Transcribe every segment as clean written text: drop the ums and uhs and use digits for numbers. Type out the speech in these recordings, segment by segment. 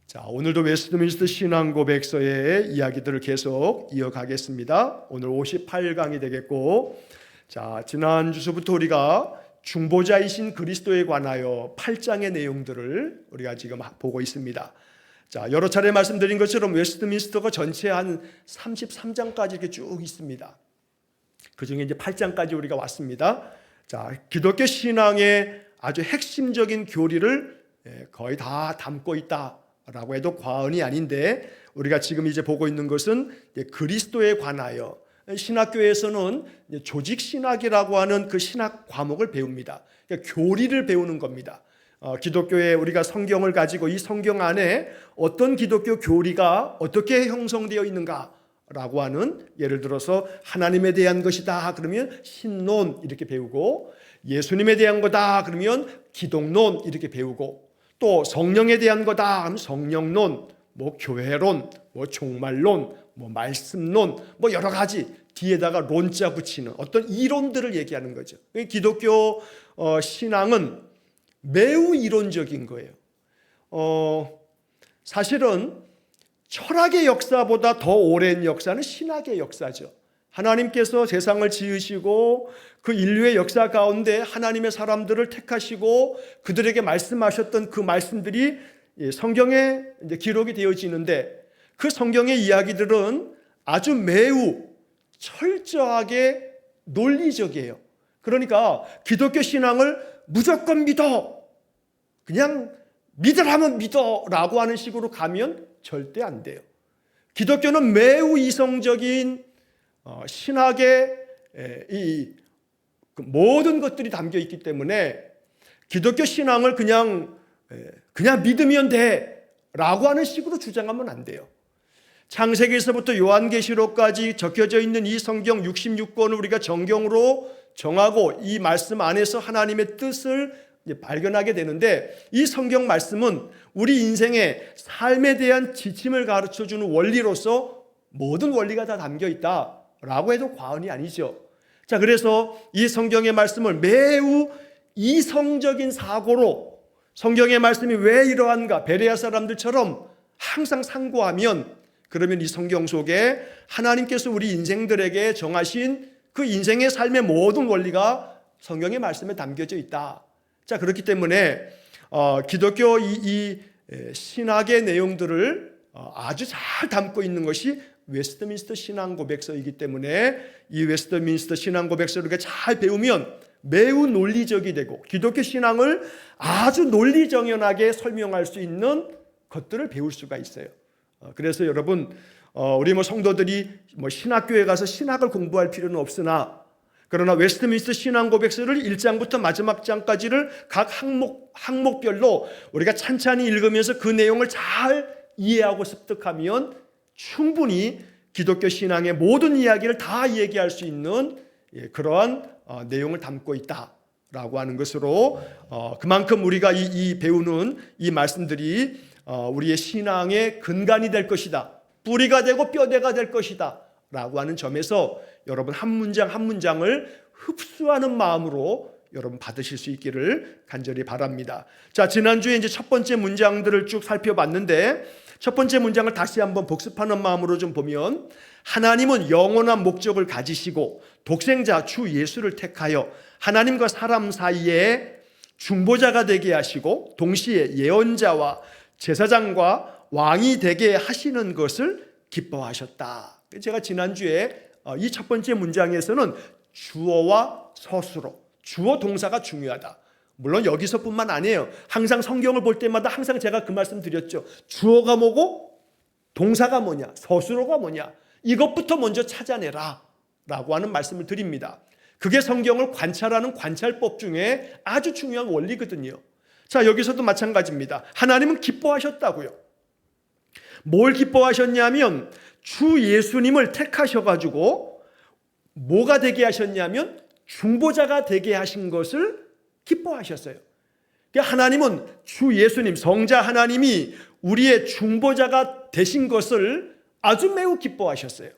자, 오늘도 웨스트민스터 신앙고백서의 이야기들을 계속 이어가겠습니다. 오늘 58강이 되겠고, 자, 지난 주서부터 우리가 중보자이신 그리스도에 관하여 8장의 내용들을 우리가 지금 보고 있습니다. 자, 여러 차례 말씀드린 것처럼 웨스트민스터가 전체 한 33장까지 이렇게 쭉 있습니다. 그 중에 이제 8장까지 우리가 왔습니다. 자, 기독교 신앙의 아주 핵심적인 교리를 거의 다 담고 있다라고 해도 과언이 아닌데, 우리가 지금 이제 보고 있는 것은 그리스도에 관하여, 신학교에서는 조직 신학이라고 하는 그 신학 과목을 배웁니다. 그러니까 교리를 배우는 겁니다. 기독교에 우리가 성경을 가지고 이 성경 안에 어떤 기독교 교리가 어떻게 형성되어 있는가라고 하는, 예를 들어서 하나님에 대한 것이다 그러면 신론 이렇게 배우고, 예수님에 대한 거다 그러면 기독론 이렇게 배우고, 또 성령에 대한 거다 하면 성령론, 뭐 교회론, 뭐 종말론, 뭐 말씀론, 뭐 여러 가지 뒤에다가 론자 붙이는 어떤 이론들을 얘기하는 거죠. 기독교 신앙은 매우 이론적인 거예요. 사실은 철학의 역사보다 더 오랜 역사는 신학의 역사죠. 하나님께서 세상을 지으시고 그 인류의 역사 가운데 하나님의 사람들을 택하시고 그들에게 말씀하셨던 그 말씀들이 성경에 이제 기록이 되어지는데, 그 성경의 이야기들은 아주 매우 철저하게 논리적이에요. 그러니까 기독교 신앙을 무조건 믿어, 그냥 믿으라면 믿어라고 하는 식으로 가면 절대 안 돼요. 기독교는 매우 이성적인 신학의 이 모든 것들이 담겨 있기 때문에 기독교 신앙을 그냥 믿으면 돼라고 하는 식으로 주장하면 안 돼요. 창세기에서부터 요한계시록까지 적혀져 있는 이 성경 66권을 우리가 정경으로 정하고 이 말씀 안에서 하나님의 뜻을 발견하게 되는데, 이 성경 말씀은 우리 인생의 삶에 대한 지침을 가르쳐주는 원리로서 모든 원리가 다 담겨 있다라고 해도 과언이 아니죠. 자, 그래서 이 성경의 말씀을 매우 이성적인 사고로, 성경의 말씀이 왜 이러한가, 베레아 사람들처럼 항상 상고하면, 그러면 이 성경 속에 하나님께서 우리 인생들에게 정하신 그 인생의 삶의 모든 원리가 성경의 말씀에 담겨져 있다. 자, 그렇기 때문에 기독교 이 신학의 내용들을 아주 잘 담고 있는 것이 웨스트민스터 신앙고백서이기 때문에, 이 웨스트민스터 신앙고백서를 우리가 잘 배우면 매우 논리적이 되고 기독교 신앙을 아주 논리정연하게 설명할 수 있는 것들을 배울 수가 있어요. 그래서 여러분, 우리 성도들이 신학교에 가서 신학을 공부할 필요는 없으나, 그러나 웨스트민스터 신앙고백서를 1장부터 마지막 장까지를 각 항목별로 우리가 찬찬히 읽으면서 그 내용을 잘 이해하고 습득하면 충분히 기독교 신앙의 모든 이야기를 다 얘기할 수 있는 그러한 내용을 담고 있다라고 하는 것으로, 그만큼 우리가 이 배우는 이 말씀들이 우리의 신앙의 근간이 될 것이다, 뿌리가 되고 뼈대가 될 것이다 라고 하는 점에서 여러분 한 문장 한 문장을 흡수하는 마음으로 여러분 받으실 수 있기를 간절히 바랍니다. 자, 지난주에 이제 첫 번째 문장들을 쭉 살펴봤는데, 첫 번째 문장을 다시 한번 복습하는 마음으로 좀 보면, 하나님은 영원한 목적을 가지시고 독생자 주 예수를 택하여 하나님과 사람 사이에 중보자가 되게 하시고 동시에 예언자와 제사장과 왕이 되게 하시는 것을 기뻐하셨다. 제가 지난주에 이 첫 번째 문장에서는 주어와 서술어, 주어 동사가 중요하다. 물론 여기서뿐만 아니에요. 항상 성경을 볼 때마다 항상 제가 그 말씀 드렸죠. 주어가 뭐고 동사가 뭐냐, 서술어가 뭐냐, 이것부터 먼저 찾아내라 라고 하는 말씀을 드립니다. 그게 성경을 관찰하는 관찰법 중에 아주 중요한 원리거든요. 자, 여기서도 마찬가지입니다. 하나님은 기뻐하셨다고요. 뭘 기뻐하셨냐면 주 예수님을 택하셔가지고 뭐가 되게 하셨냐면 중보자가 되게 하신 것을 기뻐하셨어요. 하나님은 주 예수님, 성자 하나님이 우리의 중보자가 되신 것을 아주 매우 기뻐하셨어요.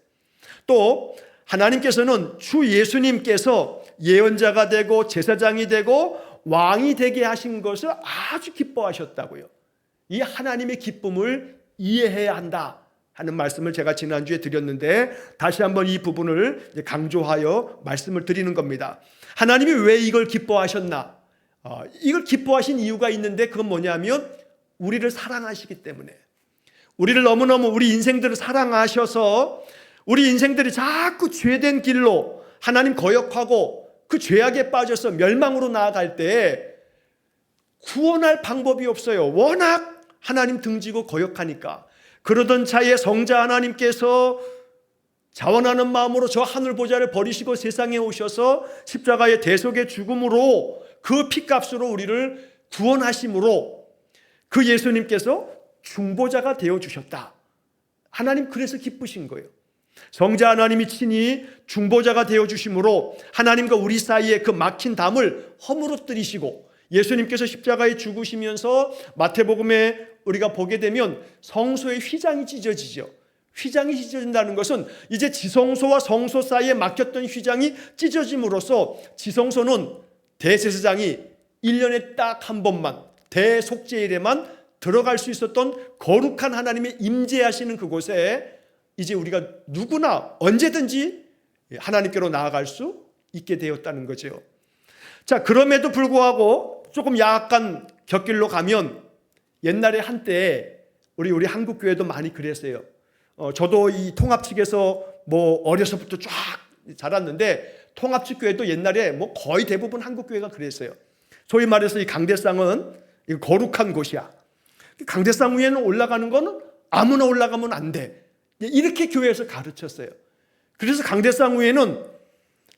또 하나님께서는 주 예수님께서 예언자가 되고 제사장이 되고 왕이 되게 하신 것을 아주 기뻐하셨다고요. 이 하나님의 기쁨을 이해해야 한다 하는 말씀을 제가 지난주에 드렸는데 다시 한번 이 부분을 강조하여 말씀을 드리는 겁니다. 하나님이 왜 이걸 기뻐하셨나? 이걸 기뻐하신 이유가 있는데 그건 뭐냐면 우리를 사랑하시기 때문에, 우리를 너무너무 우리 인생들을 사랑하셔서 우리 인생들이 자꾸 죄된 길로 하나님 거역하고 그 죄악에 빠져서 멸망으로 나아갈 때 구원할 방법이 없어요. 워낙 하나님 등지고 거역하니까. 그러던 차에 성자 하나님께서 자원하는 마음으로 저 하늘 보좌를 버리시고 세상에 오셔서 십자가의 대속의 죽음으로 그 피값으로 우리를 구원하심으로 그 예수님께서 중보자가 되어주셨다. 하나님 그래서 기쁘신 거예요. 성자 하나님이 친히 중보자가 되어주심으로 하나님과 우리 사이에 그 막힌 담을 허물어뜨리시고 예수님께서 십자가에 죽으시면서 마태복음에 우리가 보게 되면 성소의 휘장이 찢어지죠. 휘장이 찢어진다는 것은 이제 지성소와 성소 사이에 막혔던 휘장이 찢어짐으로써 지성소는 대제사장이 1년에 딱 한 번만 대속죄일에만 들어갈 수 있었던 거룩한 하나님의 임재하시는 그곳에 이제 우리가 누구나 언제든지 하나님께로 나아갈 수 있게 되었다는 거죠. 자, 그럼에도 불구하고 조금 약간 곁길로 가면 옛날에 한때 우리 한국 교회도 많이 그랬어요. 저도 이 통합 측에서 뭐 어려서부터 쫙 자랐는데 통합 측 교회도 옛날에 뭐 거의 대부분 한국 교회가 그랬어요. 소위 말해서 이 강대상은 거룩한 곳이야. 강대상 위에는 올라가는 거는 아무나 올라가면 안 돼. 이렇게 교회에서 가르쳤어요. 그래서 강대상 위에는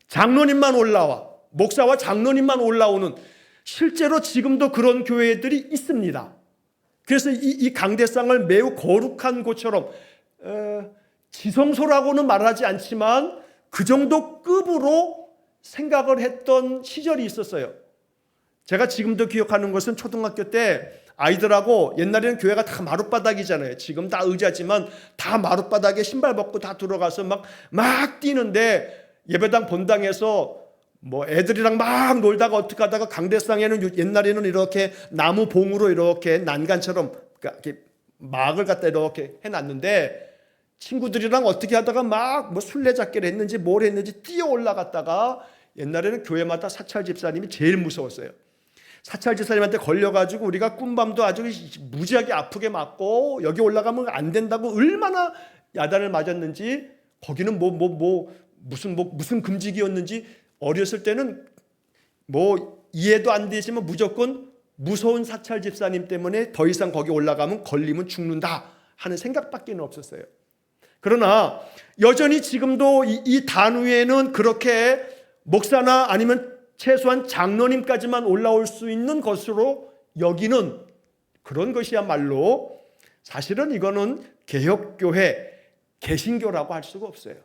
장로님만 올라와, 목사와 장로님만 올라오는, 실제로 지금도 그런 교회들이 있습니다. 그래서 이 강대상을 매우 거룩한 곳처럼 지성소라고는 말하지 않지만 그 정도 급으로 생각을 했던 시절이 있었어요. 제가 지금도 기억하는 것은 초등학교 때 아이들하고, 옛날에는 교회가 다 마룻바닥이잖아요. 지금 다 의자지만 다 마룻바닥에 신발 벗고 다 들어가서 막 뛰는데, 예배당 본당에서 뭐 애들이랑 막 놀다가 어떻게 하다가 강대상에는 옛날에는 이렇게 나무 봉으로 이렇게 난간처럼 이렇게 막을 갖다 이렇게 해놨는데, 친구들이랑 어떻게 하다가 막 뭐 술래잡기를 했는지 뭘 했는지 뛰어 올라갔다가, 옛날에는 교회마다 사찰 집사님이 제일 무서웠어요. 사찰 집사님한테 걸려가지고 우리가 꿈밤도 아주 무지하게 아프게 맞고 여기 올라가면 안 된다고 얼마나 야단을 맞았는지, 거기는 무슨 금지기였는지 어렸을 때는 뭐 이해도 안 되지만 무조건 무서운 사찰 집사님 때문에 더 이상 거기 올라가면 걸리면 죽는다 하는 생각밖에 없었어요. 그러나 여전히 지금도 이 단 위에는 그렇게 목사나 아니면 최소한 장로님까지만 올라올 수 있는 것으로 여기는 그런 것이야말로 사실은 이거는 개혁교회, 개신교라고 할 수가 없어요.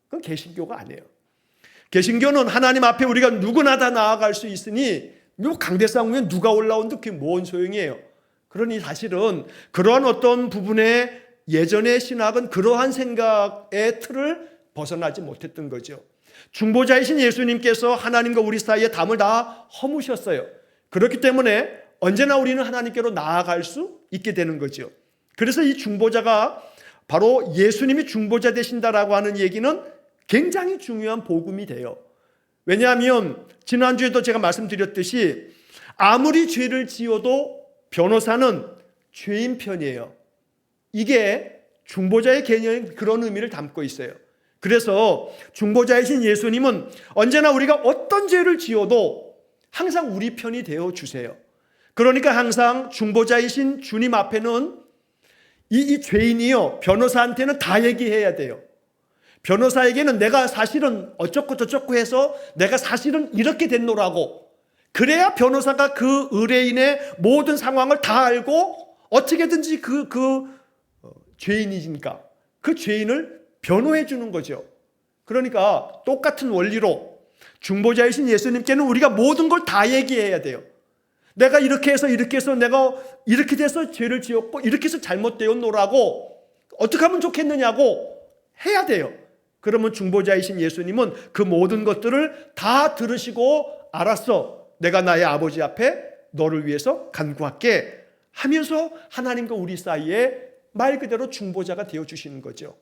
그건 개신교가 아니에요. 개신교는 하나님 앞에 우리가 누구나 다 나아갈 수 있으니 강대상 위에 누가 올라온도 그게 뭔 소용이에요. 그러니 사실은 그러한 어떤 부분에 예전의 신학은 그러한 생각의 틀을 벗어나지 못했던 거죠. 중보자이신 예수님께서 하나님과 우리 사이에 담을 다 허무셨어요. 그렇기 때문에 언제나 우리는 하나님께로 나아갈 수 있게 되는 거죠. 그래서 이 중보자가 바로 예수님이 중보자 되신다라고 하는 얘기는 굉장히 중요한 복음이 돼요. 왜냐하면 지난주에도 제가 말씀드렸듯이 아무리 죄를 지어도 변호사는 죄인 편이에요. 이게 중보자의 개념이 그런 의미를 담고 있어요. 그래서 중보자이신 예수님은 언제나 우리가 어떤 죄를 지어도 항상 우리 편이 되어 주세요. 그러니까 항상 중보자이신 주님 앞에는 이 죄인이요, 변호사한테는 다 얘기해야 돼요. 변호사에게는 내가 사실은 어쩌고 저쩌고 해서 내가 사실은 이렇게 됐노라고, 그래야 변호사가 그 의뢰인의 모든 상황을 다 알고 어떻게든지 죄인이니까 그 죄인을 변호해 주는 거죠. 그러니까 똑같은 원리로 중보자이신 예수님께는 우리가 모든 걸 다 얘기해야 돼요. 내가 이렇게 해서 내가 이렇게 돼서 죄를 지었고 이렇게 해서 잘못되었노라고 어떻게 하면 좋겠느냐고 해야 돼요. 그러면 중보자이신 예수님은 그 모든 것들을 다 들으시고, 알았어, 내가 나의 아버지 앞에 너를 위해서 간구할게 하면서 하나님과 우리 사이에 말 그대로 중보자가 되어주시는 거죠.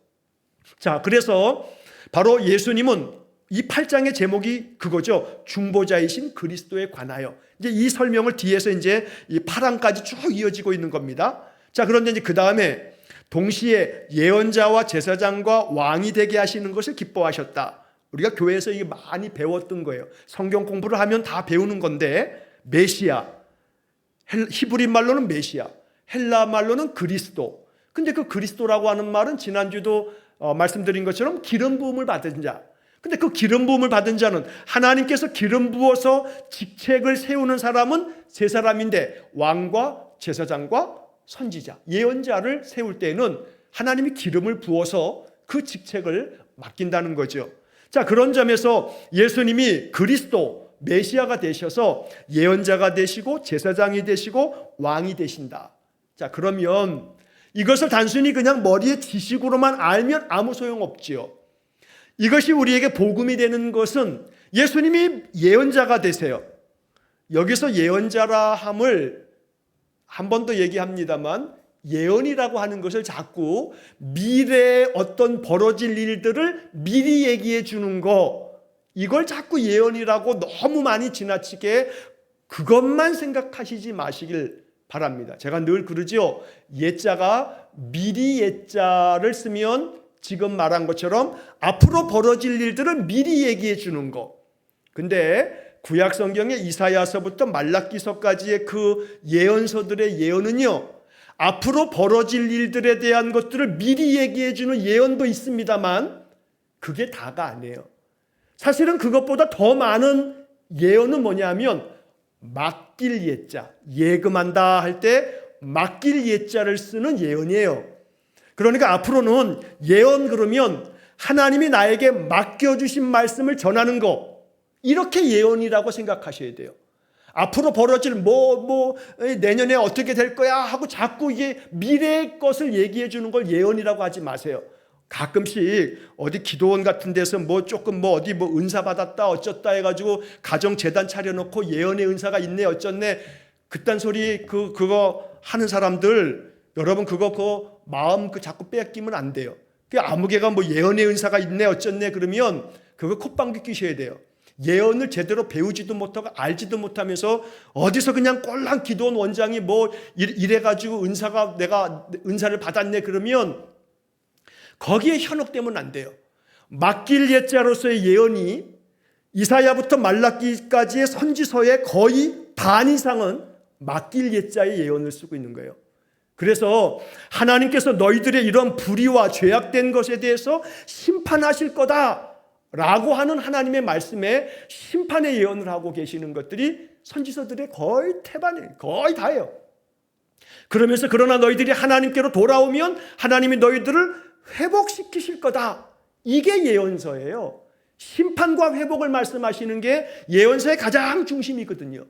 자, 그래서 바로 예수님은 이 8장의 제목이 그거죠. 중보자이신 그리스도에 관하여. 이제 이 설명을 뒤에서 이제 이 8장까지 쭉 이어지고 있는 겁니다. 자, 그런데 이제 그 다음에 동시에 예언자와 제사장과 왕이 되게 하시는 것을 기뻐하셨다. 우리가 교회에서 이게 많이 배웠던 거예요. 성경 공부를 하면 다 배우는 건데, 메시아, 히브리 말로는 메시아, 헬라 말로는 그리스도. 근데 그 그리스도라고 하는 말은 지난주도 말씀드린 것처럼 기름 부음을 받은 자. 근데 그 기름 부음을 받은 자는 하나님께서 기름 부어서 직책을 세우는 사람은 세 사람인데, 왕과 제사장과 선지자, 예언자를 세울 때는 하나님이 기름을 부어서 그 직책을 맡긴다는 거죠. 자, 그런 점에서 예수님이 그리스도, 메시아가 되셔서 예언자가 되시고 제사장이 되시고 왕이 되신다. 자, 그러면 이것을 단순히 그냥 머리에 지식으로만 알면 아무 소용없지요. 이것이 우리에게 복음이 되는 것은 예수님이 예언자가 되세요. 여기서 예언자라 함을 한 번 더 얘기합니다만, 예언이라고 하는 것을 자꾸 미래에 어떤 벌어질 일들을 미리 얘기해 주는 거, 이걸 자꾸 예언이라고 너무 많이 지나치게 그것만 생각하시지 마시길 바랍니다. 제가 늘 그러죠. 옛자가 미리 옛자를 쓰면 지금 말한 것처럼 앞으로 벌어질 일들을 미리 얘기해 주는 거. 근데 구약 성경의 이사야서부터 말라기서까지의 그 예언서들의 예언은요, 앞으로 벌어질 일들에 대한 것들을 미리 얘기해 주는 예언도 있습니다만 그게 다가 아니에요. 사실은 그것보다 더 많은 예언은 뭐냐면 맡길 예자, 예금한다 할 때 맡길 예자를 쓰는 예언이에요. 그러니까 앞으로는 예언 그러면 하나님이 나에게 맡겨주신 말씀을 전하는 거, 이렇게 예언이라고 생각하셔야 돼요. 앞으로 벌어질 내년에 어떻게 될 거야 하고 자꾸 이게 미래의 것을 얘기해 주는 걸 예언이라고 하지 마세요. 가끔씩 어디 기도원 같은 데서 조금 어디 은사 받았다 어쩌다 해가지고 가정재단 차려놓고 예언의 은사가 있네 어쩌네 그딴 소리 그거 하는 사람들, 여러분 그거 마음 자꾸 뺏기면 안 돼요. 아무개가 예언의 은사가 있네 어쩌네 그러면 그거 콧방귀 끼셔야 돼요. 예언을 제대로 배우지도 못하고 알지도 못하면서 어디서 그냥 꼴랑 기도원 원장이 이래가지고 내가 은사를 받았네 그러면 거기에 현혹되면 안 돼요. 맡길 예자로서의 예언이 이사야부터 말라기까지의 선지서의 거의 반 이상은 맡길 예자의 예언을 쓰고 있는 거예요. 그래서 하나님께서 너희들의 이런 불의와 죄악된 것에 대해서 심판하실 거다 라고 하는 하나님의 말씀에 심판의 예언을 하고 계시는 것들이 선지서들의 거의 태반이에요. 거의 다예요. 그러면서 그러나 너희들이 하나님께로 돌아오면 하나님이 너희들을 회복시키실 거다. 이게 예언서예요. 심판과 회복을 말씀하시는 게 예언서의 가장 중심이거든요.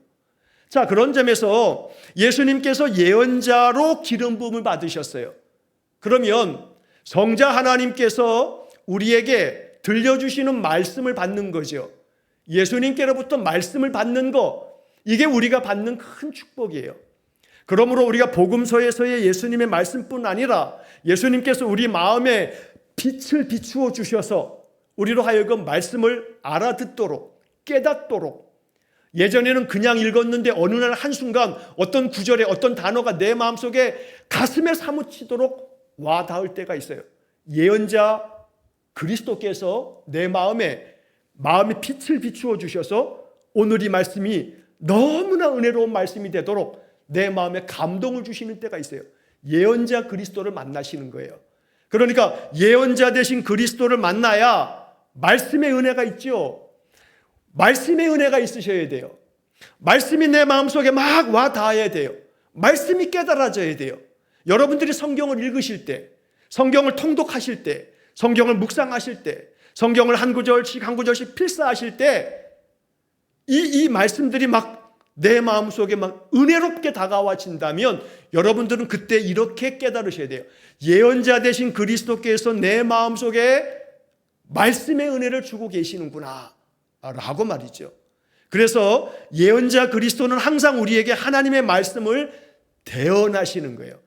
자, 그런 점에서 예수님께서 예언자로 기름 부음을 받으셨어요. 그러면 성자 하나님께서 우리에게 들려주시는 말씀을 받는 거죠. 예수님께로부터 말씀을 받는 거, 이게 우리가 받는 큰 축복이에요. 그러므로 우리가 복음서에서의 예수님의 말씀뿐 아니라 예수님께서 우리 마음에 빛을 비추어 주셔서 우리로 하여금 말씀을 알아듣도록, 깨닫도록, 예전에는 그냥 읽었는데 어느 날 한순간 어떤 구절에 어떤 단어가 내 마음속에 가슴에 사무치도록 와 닿을 때가 있어요. 예언자 그리스도께서 내 마음에 빛을 비추어 주셔서 오늘 이 말씀이 너무나 은혜로운 말씀이 되도록 내 마음에 감동을 주시는 때가 있어요. 예언자 그리스도를 만나시는 거예요. 그러니까 예언자 되신 그리스도를 만나야 말씀의 은혜가 있죠. 말씀의 은혜가 있으셔야 돼요. 말씀이 내 마음속에 막 와 닿아야 돼요. 말씀이 깨달아져야 돼요. 여러분들이 성경을 읽으실 때, 성경을 통독하실 때, 성경을 묵상하실 때, 성경을 한 구절씩 한 구절씩 필사하실 때 이 말씀들이 막 내 마음속에 막 은혜롭게 다가와진다면 여러분들은 그때 이렇게 깨달으셔야 돼요. 예언자 되신 그리스도께서 내 마음속에 말씀의 은혜를 주고 계시는구나 라고 말이죠. 그래서 예언자 그리스도는 항상 우리에게 하나님의 말씀을 대언하시는 거예요.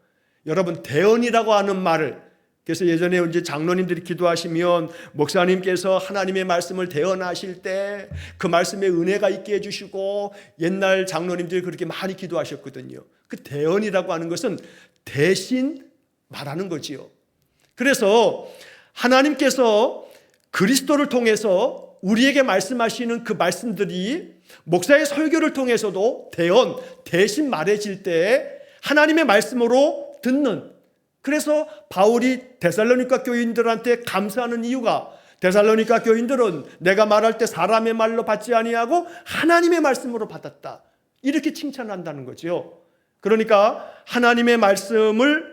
여러분, 대언이라고 하는 말을, 그래서 예전에 이제 장로님들이 기도하시면 목사님께서 하나님의 말씀을 대언하실 때 그 말씀에 은혜가 있게 해주시고, 옛날 장로님들이 그렇게 많이 기도하셨거든요. 그 대언이라고 하는 것은 대신 말하는 거지요. 그래서 하나님께서 그리스도를 통해서 우리에게 말씀하시는 그 말씀들이 목사의 설교를 통해서도 대언, 대신 말해질 때 하나님의 말씀으로 듣는, 그래서 바울이 데살로니가 교인들한테 감사하는 이유가, 데살로니가 교인들은 내가 말할 때 사람의 말로 받지 아니하고 하나님의 말씀으로 받았다, 이렇게 칭찬한다는 거죠. 그러니까 하나님의 말씀을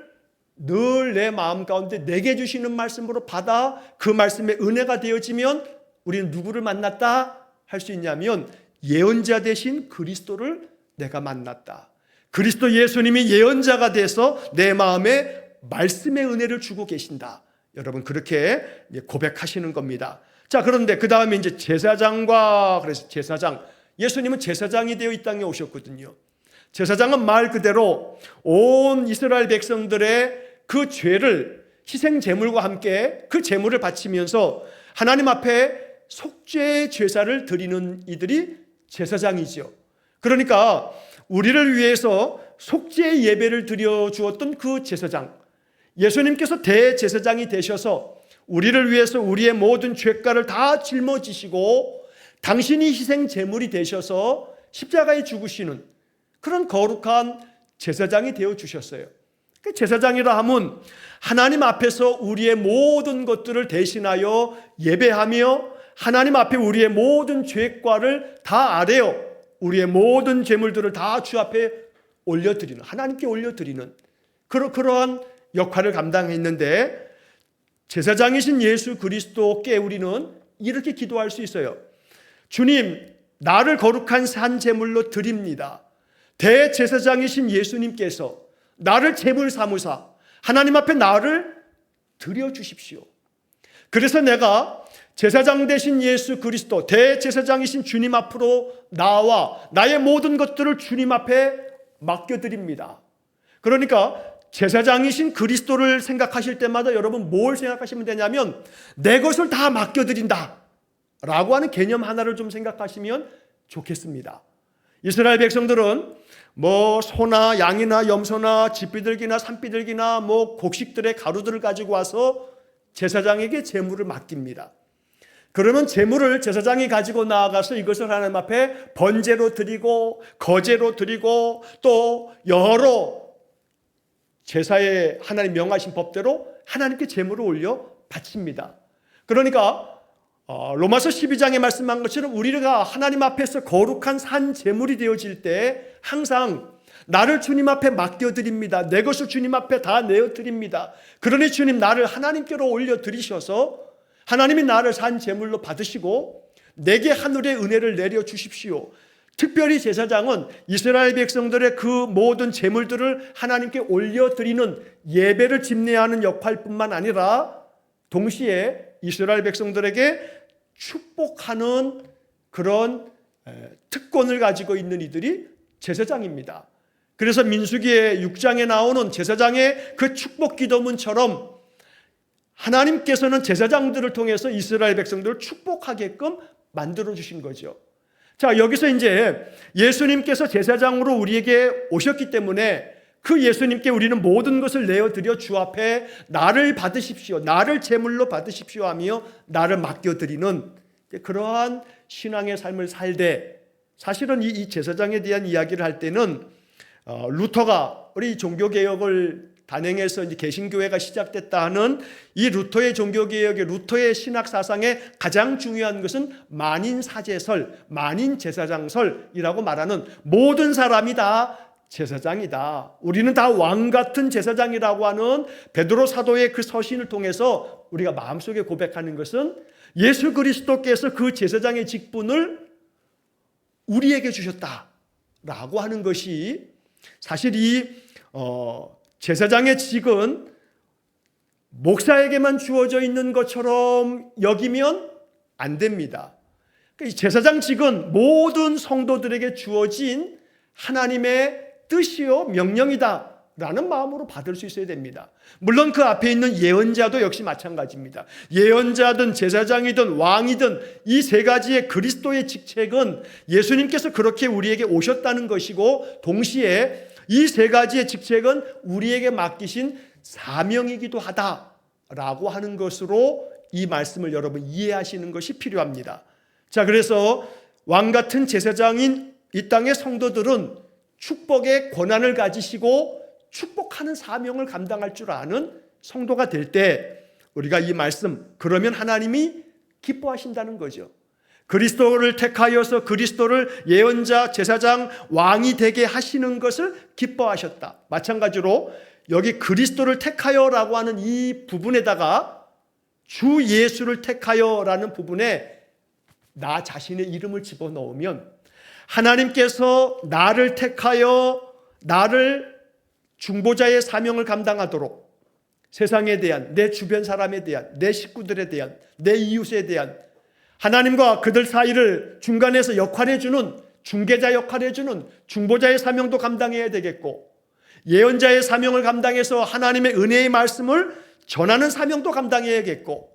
늘 내 마음 가운데 내게 주시는 말씀으로 받아 그 말씀에 은혜가 되어지면 우리는 누구를 만났다 할 수 있냐면, 예언자 대신 그리스도를 내가 만났다. 그리스도 예수님이 예언자가 돼서 내 마음에 말씀의 은혜를 주고 계신다. 여러분, 그렇게 고백하시는 겁니다. 자, 그런데 그 다음에 이제 제사장과, 그래서 제사장, 예수님은 제사장이 되어 이 땅에 오셨거든요. 제사장은 말 그대로 온 이스라엘 백성들의 그 죄를 희생 제물과 함께 그 제물을 바치면서 하나님 앞에 속죄 제사를 드리는 이들이 제사장이죠. 그러니까 우리를 위해서 속죄 예배를 드려 주었던 그 제사장, 예수님께서 대제사장이 되셔서 우리를 위해서 우리의 모든 죄가를 다 짊어지시고 당신이 희생 제물이 되셔서 십자가에 죽으시는 그런 거룩한 제사장이 되어 주셨어요. 제사장이라 하면 하나님 앞에서 우리의 모든 것들을 대신하여 예배하며 하나님 앞에 우리의 모든 죄과를 다 아뢰어 우리의 모든 죄물들을 다 주 앞에 올려드리는, 하나님께 올려드리는 그러한 역할을 감당했는데, 제사장이신 예수 그리스도께 우리는 이렇게 기도할 수 있어요. 주님, 나를 거룩한 산 제물로 드립니다. 대제사장이신 예수님께서 나를 제물 삼으사 하나님 앞에 나를 드려주십시오. 그래서 내가 제사장 되신 예수 그리스도, 대제사장이신 주님 앞으로 나와 나의 모든 것들을 주님 앞에 맡겨드립니다. 그러니까 제사장이신 그리스도를 생각하실 때마다 여러분 뭘 생각하시면 되냐면, 내 것을 다 맡겨드린다 라고 하는 개념 하나를 좀 생각하시면 좋겠습니다. 이스라엘 백성들은 뭐 소나 양이나 염소나 집비둘기나 산비둘기나 뭐 곡식들의 가루들을 가지고 와서 제사장에게 제물을 맡깁니다. 그러면 제물을 제사장이 가지고 나아가서 이것을 하나님 앞에 번제로 드리고 거제로 드리고 또 여러 제사에 하나님 명하신 법대로 하나님께 제물을 올려 바칩니다. 그러니까 로마서 12장에 말씀한 것처럼 우리가 하나님 앞에서 거룩한 산 제물이 되어질 때 항상 나를 주님 앞에 맡겨드립니다. 내 것을 주님 앞에 다 내어드립니다. 그러니 주님, 나를 하나님께로 올려드리셔서 하나님이 나를 산 제물로 받으시고 내게 하늘의 은혜를 내려주십시오. 특별히 제사장은 이스라엘 백성들의 그 모든 제물들을 하나님께 올려드리는 예배를 집례하는 역할뿐만 아니라 동시에 이스라엘 백성들에게 축복하는 그런 특권을 가지고 있는 이들이 제사장입니다. 그래서 민수기의 6장에 나오는 제사장의 그 축복 기도문처럼 하나님께서는 제사장들을 통해서 이스라엘 백성들을 축복하게끔 만들어 주신 거죠. 자, 여기서 이제 예수님께서 제사장으로 우리에게 오셨기 때문에 그 예수님께 우리는 모든 것을 내어드려 주 앞에 나를 받으십시오, 나를 제물로 받으십시오 하며 나를 맡겨드리는 그러한 신앙의 삶을 살되, 사실은 이 제사장에 대한 이야기를 할 때는 루터가 우리 종교개혁을 단행해서 이제 개신교회가 시작됐다 하는 이 루터의 종교개혁의 루터의 신학사상의 가장 중요한 것은 만인사제설, 만인제사장설이라고 말하는 모든 사람이 다 제사장이다, 우리는 다 왕같은 제사장이라고 하는 베드로 사도의 그 서신을 통해서 우리가 마음속에 고백하는 것은 예수 그리스도께서 그 제사장의 직분을 우리에게 주셨다라고 하는 것이, 사실 이 제사장의 직은 목사에게만 주어져 있는 것처럼 여기면 안 됩니다. 제사장 직은 모든 성도들에게 주어진 하나님의 뜻이요 명령이다 라는 마음으로 받을 수 있어야 됩니다. 물론 그 앞에 있는 예언자도 역시 마찬가지입니다. 예언자든 제사장이든 왕이든 이 세 가지의 그리스도의 직책은 예수님께서 그렇게 우리에게 오셨다는 것이고, 동시에 이 세 가지의 직책은 우리에게 맡기신 사명이기도 하다라고 하는 것으로 이 말씀을 여러분 이해하시는 것이 필요합니다. 자, 그래서 왕 같은 제사장인 이 땅의 성도들은 축복의 권한을 가지시고 축복하는 사명을 감당할 줄 아는 성도가 될 때 우리가 이 말씀, 그러면 하나님이 기뻐하신다는 거죠. 그리스도를 택하여서 그리스도를 예언자, 제사장, 왕이 되게 하시는 것을 기뻐하셨다. 마찬가지로 여기 그리스도를 택하여라고 하는 이 부분에다가 주 예수를 택하여라는 부분에 나 자신의 이름을 집어넣으면 하나님께서 나를 택하여 나를 중보자의 사명을 감당하도록 세상에 대한, 내 주변 사람에 대한, 내 식구들에 대한, 내 이웃에 대한 하나님과 그들 사이를 중간에서 역할해주는 중개자 역할해주는 중보자의 사명도 감당해야 되겠고, 예언자의 사명을 감당해서 하나님의 은혜의 말씀을 전하는 사명도 감당해야겠고,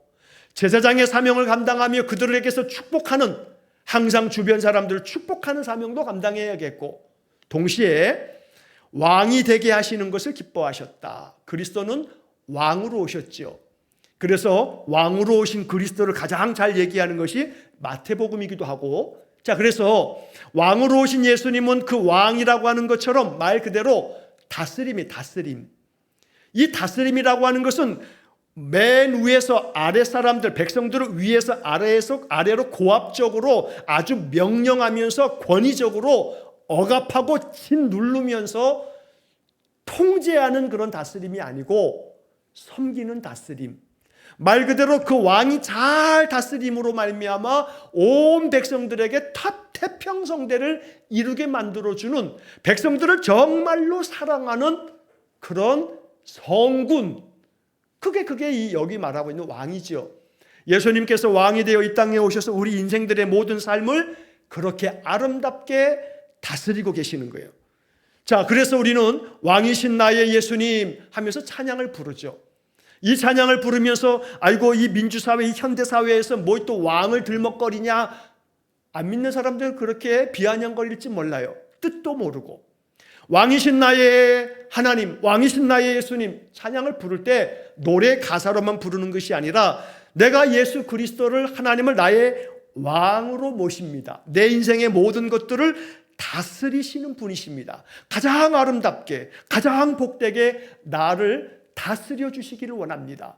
제사장의 사명을 감당하며 그들에게서 축복하는, 항상 주변 사람들을 축복하는 사명도 감당해야겠고, 동시에 왕이 되게 하시는 것을 기뻐하셨다. 그리스도는 왕으로 오셨죠. 그래서 왕으로 오신 그리스도를 가장 잘 얘기하는 것이 마태복음이기도 하고, 자, 그래서 왕으로 오신 예수님은 그 왕이라고 하는 것처럼 말 그대로 다스림이 다스림. 이 다스림이라고 하는 것은 맨 위에서 아래 사람들, 백성들을 위에서 아래로 고압적으로 아주 명령하면서 권위적으로 억압하고 짓누르면서 통제하는 그런 다스림이 아니고 섬기는 다스림. 말 그대로 그 왕이 잘 다스림으로 말미암아 온 백성들에게 태평성대를 이루게 만들어주는, 백성들을 정말로 사랑하는 그런 성군, 그게 이 여기 말하고 있는 왕이죠. 예수님께서 왕이 되어 이 땅에 오셔서 우리 인생들의 모든 삶을 그렇게 아름답게 다스리고 계시는 거예요. 자, 그래서 우리는 왕이신 나의 예수님 하면서 찬양을 부르죠. 이 찬양을 부르면서 아이고 이 민주사회, 이 현대사회에서 뭐 또 왕을 들먹거리냐, 안 믿는 사람들 그렇게 비아냥거릴지 몰라요. 뜻도 모르고. 왕이신 나의 하나님, 왕이신 나의 예수님 찬양을 부를 때 노래 가사로만 부르는 것이 아니라 내가 예수 그리스도를, 하나님을 나의 왕으로 모십니다. 내 인생의 모든 것들을 다스리시는 분이십니다. 가장 아름답게, 가장 복되게 나를 다스려 주시기를 원합니다.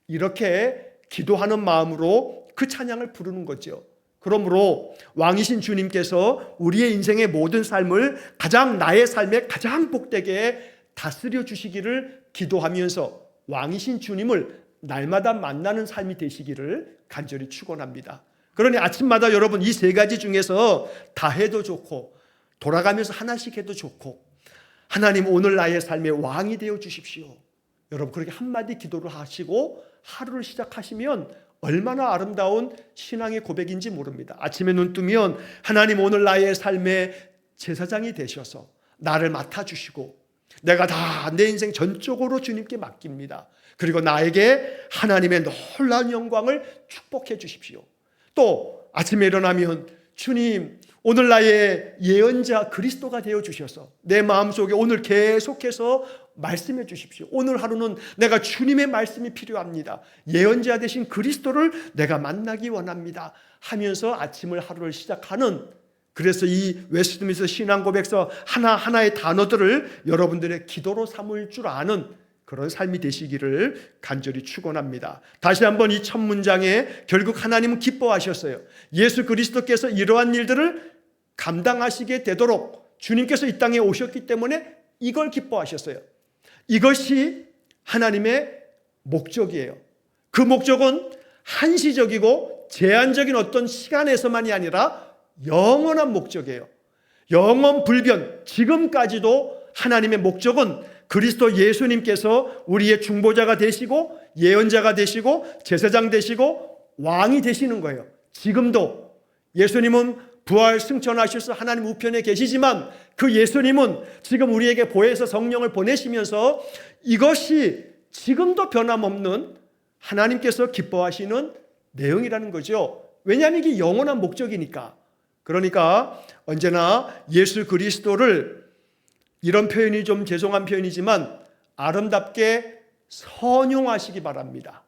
이렇게 기도하는 마음으로 그 찬양을 부르는 거죠. 그러므로 왕이신 주님께서 우리의 인생의 모든 삶을 가장, 나의 삶에 가장 복되게 다스려 주시기를 기도하면서 왕이신 주님을 날마다 만나는 삶이 되시기를 간절히 축원합니다. 그러니 아침마다 여러분 이 세 가지 중에서 다 해도 좋고 돌아가면서 하나씩 해도 좋고, 하나님 오늘 나의 삶의 왕이 되어 주십시오. 여러분 그렇게 한마디 기도를 하시고 하루를 시작하시면 얼마나 아름다운 신앙의 고백인지 모릅니다. 아침에 눈 뜨면 하나님 오늘 나의 삶의 제사장이 되셔서 나를 맡아주시고 내가 다 내 인생 전적으로 주님께 맡깁니다. 그리고 나에게 하나님의 놀라운 영광을 축복해 주십시오. 또 아침에 일어나면 주님 오늘 나의 예언자 그리스도가 되어 주셔서 내 마음속에 오늘 계속해서 말씀해 주십시오. 오늘 하루는 내가 주님의 말씀이 필요합니다. 예언자 되신 그리스도를 내가 만나기 원합니다 하면서 아침을 하루를 시작하는, 그래서 이 웨스트민스터 신앙고백서 하나하나의 단어들을 여러분들의 기도로 삼을 줄 아는 그런 삶이 되시기를 간절히 축원합니다. 다시 한번 이 첫 문장에 결국 하나님은 기뻐하셨어요. 예수 그리스도께서 이러한 일들을 감당하시게 되도록 주님께서 이 땅에 오셨기 때문에 이걸 기뻐하셨어요. 이것이 하나님의 목적이에요. 그 목적은 한시적이고 제한적인 어떤 시간에서만이 아니라 영원한 목적이에요. 영원 불변, 지금까지도 하나님의 목적은 그리스도 예수님께서 우리의 중보자가 되시고 예언자가 되시고 제사장 되시고 왕이 되시는 거예요. 지금도 예수님은 부활 승천하셔서 하나님 우편에 계시지만 그 예수님은 지금 우리에게 보혜사 성령을 보내시면서 이것이 지금도 변함없는 하나님께서 기뻐하시는 내용이라는 거죠. 왜냐하면 이게 영원한 목적이니까. 그러니까 언제나 예수 그리스도를, 이런 표현이 좀 죄송한 표현이지만 아름답게 선용하시기 바랍니다.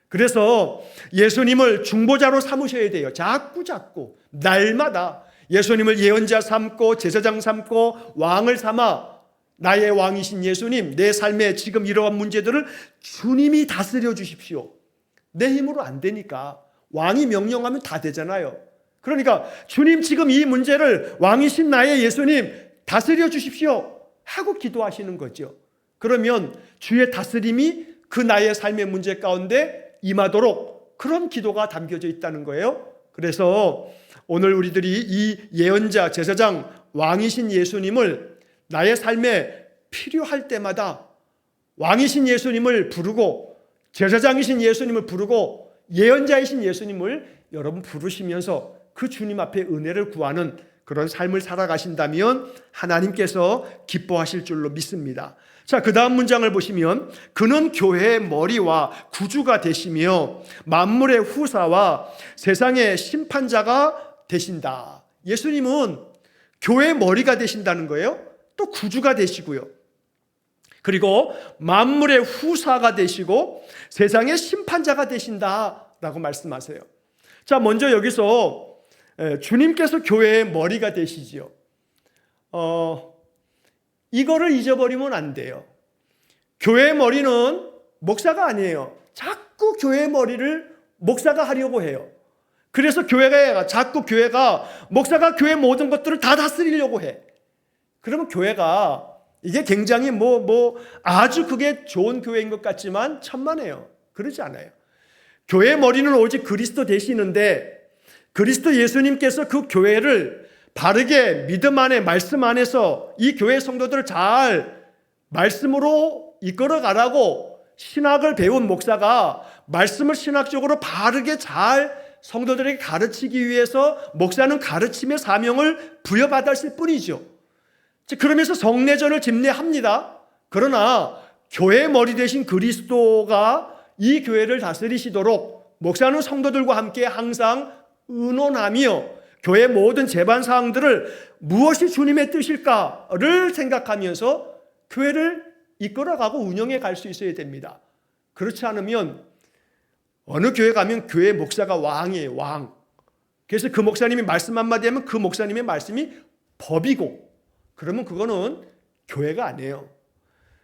그래서 예수님을 중보자로 삼으셔야 돼요. 자꾸 날마다 예수님을 예언자 삼고 제사장 삼고 왕을 삼아 나의 왕이신 예수님, 내 삶에 지금 이러한 문제들을 주님이 다스려 주십시오. 내 힘으로 안 되니까. 왕이 명령하면 다 되잖아요. 그러니까 주님, 지금 이 문제를 왕이신 나의 예수님 다스려 주십시오 하고 기도하시는 거죠. 그러면 주의 다스림이 그 나의 삶의 문제 가운데 임하도록 그런 기도가 담겨져 있다는 거예요. 그래서 오늘 우리들이 이 예언자, 제사장, 왕이신 예수님을 나의 삶에 필요할 때마다 왕이신 예수님을 부르고 제사장이신 예수님을 부르고 예언자이신 예수님을 여러분 부르시면서 그 주님 앞에 은혜를 구하는 그런 삶을 살아가신다면 하나님께서 기뻐하실 줄로 믿습니다. 자, 그 다음 문장을 보시면 그는 교회의 머리와 구주가 되시며 만물의 후사와 세상의 심판자가 되신다. 예수님은 교회의 머리가 되신다는 거예요. 또 구주가 되시고요. 그리고 만물의 후사가 되시고 세상의 심판자가 되신다라고 말씀하세요. 자, 먼저 여기서 주님께서 교회의 머리가 되시지요. 이거를 잊어버리면 안 돼요. 교회의 머리는 목사가 아니에요. 자꾸 교회의 머리를 목사가 하려고 해요. 그래서 교회가 목사가 교회 모든 것들을 다 다스리려고 해. 그러면 교회가 이게 굉장히 아주 그게 좋은 교회인 것 같지만 천만에요. 그러지 않아요. 교회의 머리는 오직 그리스도 되시는데 그리스도 예수님께서 그 교회를 바르게 믿음 안에 말씀 안에서 이 교회 성도들을 잘 말씀으로 이끌어가라고 신학을 배운 목사가 말씀을 신학적으로 바르게 잘 성도들에게 가르치기 위해서 목사는 가르침의 사명을 부여받았을 뿐이죠. 그러면서 성내전을 집례합니다. 그러나 교회의 머리 되신 그리스도가 이 교회를 다스리시도록 목사는 성도들과 함께 항상 의논하며 교회의 모든 제반 사항들을 무엇이 주님의 뜻일까를 생각하면서 교회를 이끌어가고 운영해 갈 수 있어야 됩니다. 그렇지 않으면 어느 교회 가면 교회 목사가 왕이에요. 왕. 그래서 그 목사님이 말씀 한마디 하면 그 목사님의 말씀이 법이고 그러면 그거는 교회가 아니에요.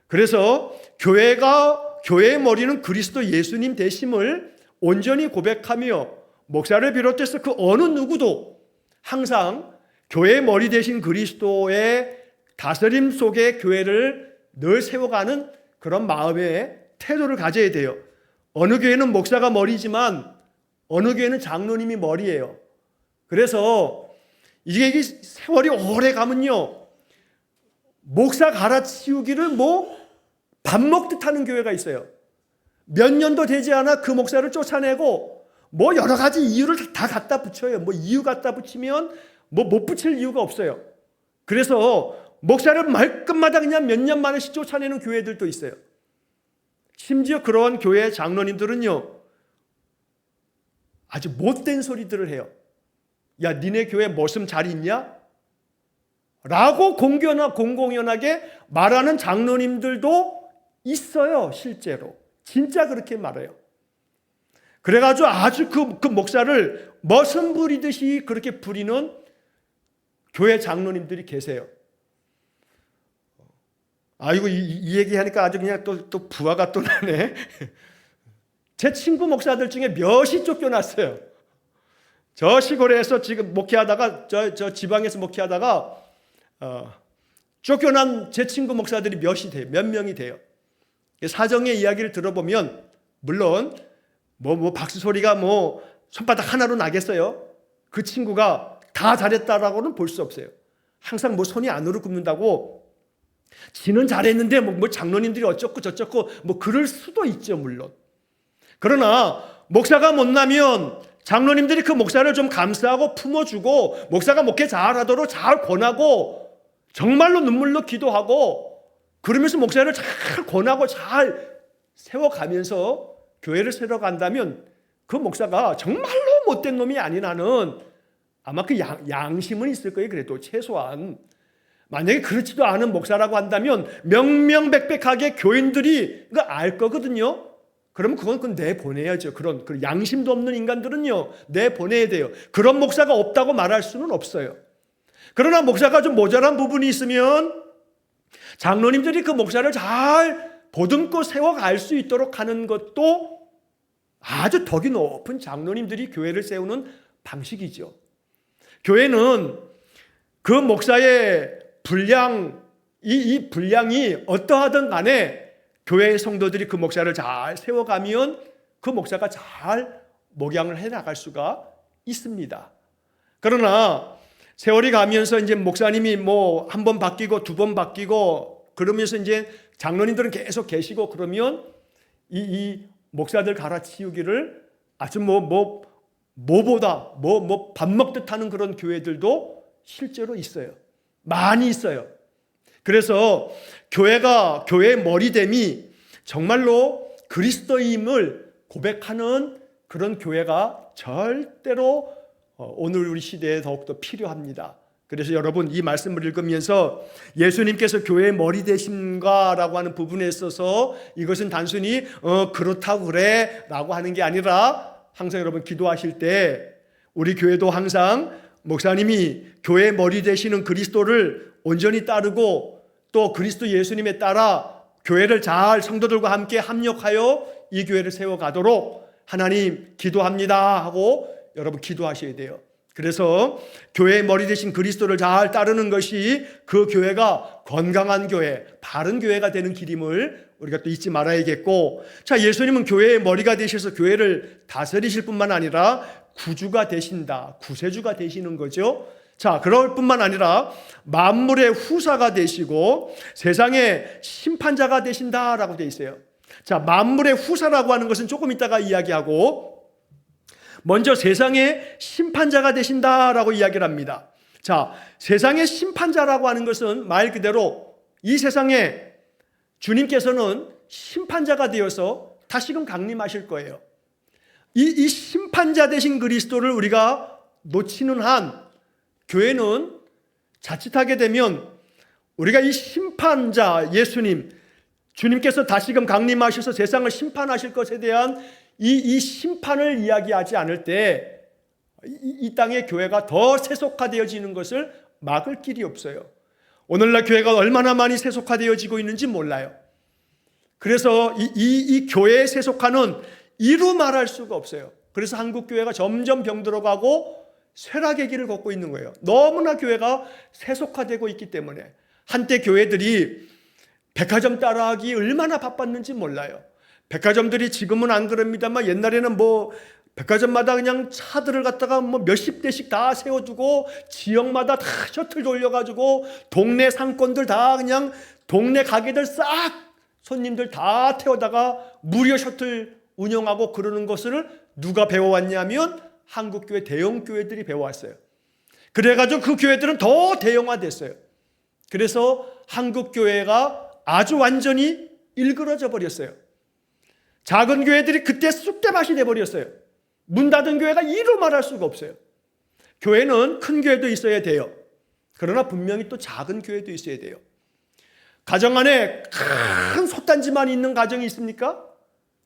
그래서 교회의 머리는 그리스도 예수님 되심을 온전히 고백하며 목사를 비롯해서 그 어느 누구도 항상 교회의 머리 되신 그리스도의 다스림 속에 교회를 늘 세워가는 그런 마음의 태도를 가져야 돼요. 어느 교회는 목사가 머리지만 어느 교회는 장로님이 머리예요. 그래서 이게 세월이 오래 가면요, 목사 갈아치우기를 밥 먹듯 하는 교회가 있어요. 몇 년도 되지 않아 그 목사를 쫓아내고 여러 가지 이유를 다 갖다 붙여요. 이유 갖다 붙이면 못 붙일 이유가 없어요. 그래서 목사를 말끝마다 그냥 몇 년 만에씩 쫓아내는 교회들도 있어요. 심지어 그러한 교회 장로님들은요, 아주 못된 소리들을 해요. 야, 니네 교회 머슴 잘 있냐? 라고 공공연하게 말하는 장로님들도 있어요. 실제로 진짜 그렇게 말해요. 그래가지고 아주 그 목사를 머슴 부리듯이 그렇게 부리는 교회 장로님들이 계세요. 아이고, 이 얘기하니까 아주 그냥 또 부하가 또 나네. 제 친구 목사들 중에 몇이 쫓겨났어요. 저 시골에서 지금 목회하다가 저 지방에서 목회하다가 쫓겨난 제 친구 목사들이 몇 명이 돼요. 사정의 이야기를 들어보면 물론 박수 소리가 손바닥 하나로 나겠어요. 그 친구가 다 잘했다라고는 볼 수 없어요. 항상 손이 안으로 굽는다고 지는 잘했는데 장로님들이 어쩌고 저쩌고 그럴 수도 있죠. 물론. 그러나 목사가 못나면 장로님들이 그 목사를 좀 감싸고 품어주고 목사가 목회 잘하도록 잘 권하고 정말로 눈물로 기도하고 그러면서 목사를 잘 권하고 잘 세워가면서 교회를 세워간다면 그 목사가 정말로 못된 놈이 아닌 한은 아마 그 양심은 있을 거예요. 그래도 최소한. 만약에 그렇지도 않은 목사라고 한다면 명명백백하게 교인들이 그거 알 거거든요. 그러면 그건 내보내야죠. 그런 양심도 없는 인간들은요, 내보내야 돼요. 그런 목사가 없다고 말할 수는 없어요. 그러나 목사가 좀 모자란 부분이 있으면 장로님들이 그 목사를 잘 보듬고 세워갈 수 있도록 하는 것도 아주 덕이 높은 장로님들이 교회를 세우는 방식이죠. 교회는 그 목사의 분량, 이 분량이 어떠하든 간에 교회의 성도들이 그 목사를 잘 세워가면 그 목사가 잘 목양을 해나갈 수가 있습니다. 그러나 세월이 가면서 이제 목사님이 뭐 한 번 바뀌고 두 번 바뀌고 그러면서 이제 장로님들은 계속 계시고 그러면 이 목사들 갈아치우기를 아주 뭐보다 밥 먹듯 하는 그런 교회들도 실제로 있어요. 많이 있어요. 그래서 교회의 머리됨이 정말로 그리스도임을 고백하는 그런 교회가 절대로 오늘 우리 시대에 더욱더 필요합니다. 그래서 여러분 이 말씀을 읽으면서 예수님께서 교회의 머리 되신가라고 하는 부분에 있어서 이것은 단순히 그렇다고 그래 라고 하는 게 아니라 항상 여러분 기도하실 때 우리 교회도 항상 목사님이 교회의 머리 되시는 그리스도를 온전히 따르고 또 그리스도 예수님에 따라 교회를 잘 성도들과 함께 합력하여 이 교회를 세워가도록 하나님 기도합니다 하고 여러분 기도하셔야 돼요. 그래서 교회의 머리 되신 그리스도를 잘 따르는 것이 그 교회가 건강한 교회, 바른 교회가 되는 길임을 우리가 또 잊지 말아야겠고, 자, 예수님은 교회의 머리가 되셔서 교회를 다스리실 뿐만 아니라 구주가 되신다, 구세주가 되시는 거죠. 자, 그럴 뿐만 아니라 만물의 후사가 되시고 세상의 심판자가 되신다라고 되어 있어요. 자, 만물의 후사라고 하는 것은 조금 이따가 이야기하고 먼저 세상의 심판자가 되신다라고 이야기를 합니다. 자, 세상의 심판자라고 하는 것은 말 그대로 이 세상에 주님께서는 심판자가 되어서 다시금 강림하실 거예요. 이 심판자 되신 그리스도를 우리가 놓치는 한 교회는 자칫하게 되면 우리가 이 심판자 예수님, 주님께서 다시금 강림하셔서 세상을 심판하실 것에 대한 이 심판을 이야기하지 않을 때 이 땅의 교회가 더 세속화되어지는 것을 막을 길이 없어요. 오늘날 교회가 얼마나 많이 세속화되어지고 있는지 몰라요. 그래서 이 교회의 세속화는 이루 말할 수가 없어요. 그래서 한국 교회가 점점 병들어가고 쇠락의 길을 걷고 있는 거예요. 너무나 교회가 세속화되고 있기 때문에 한때 교회들이 백화점 따라하기 얼마나 바빴는지 몰라요. 백화점들이 지금은 안 그럽니다만 옛날에는 뭐 백화점마다 그냥 차들을 갖다가 뭐 몇십 대씩 다 세워두고 지역마다 다 셔틀 돌려가지고 동네 상권들 다 그냥 동네 가게들 싹 손님들 다 태워다가 무료 셔틀 운영하고 그러는 것을 누가 배워왔냐면 한국교회 대형교회들이 배워왔어요. 그래가지고 그 교회들은 더 대형화됐어요. 그래서 한국교회가 아주 완전히 일그러져 버렸어요. 작은 교회들이 그때 쑥대밭이 돼버렸어요. 문 닫은 교회가 이루 말할 수가 없어요. 교회는 큰 교회도 있어야 돼요. 그러나 분명히 또 작은 교회도 있어야 돼요. 가정 안에 큰 솥단지만 있는 가정이 있습니까?